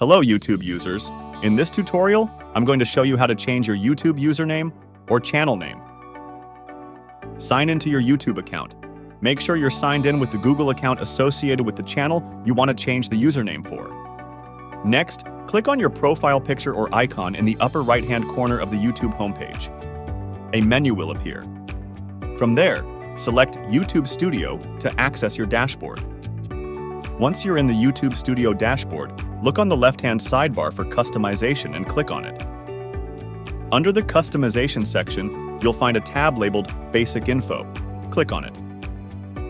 Hello YouTube users. In this tutorial, I'm going to show you how to change your YouTube username or channel name. Sign into your YouTube account. Make sure you're signed in with the Google account associated with the channel you want to change the username for. Next, click on your profile picture or icon in the upper right-hand corner of the YouTube homepage. A menu will appear. From there, select YouTube Studio to access your dashboard. Once you're in the YouTube Studio dashboard, look on the left-hand sidebar for customization and click on it. Under the customization section, you'll find a tab labeled Basic Info. Click on it.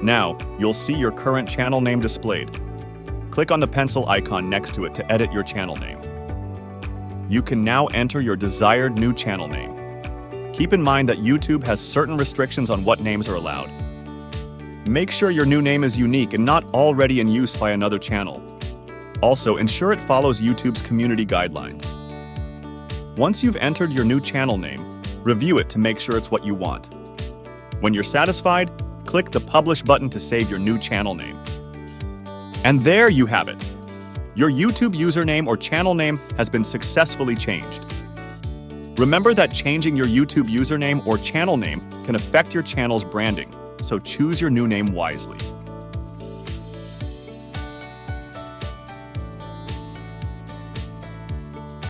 Now, you'll see your current channel name displayed. Click on the pencil icon next to it to edit your channel name. You can now enter your desired new channel name. Keep in mind that YouTube has certain restrictions on what names are allowed. Make sure your new name is unique and not already in use by another channel. Also, ensure it follows YouTube's community guidelines. Once you've entered your new channel name, review it to make sure it's what you want. When you're satisfied, click the Publish button to save your new channel name. And there you have it. Your YouTube username or channel name has been successfully changed. Remember that changing your YouTube username or channel name can affect your channel's branding, so choose your new name wisely.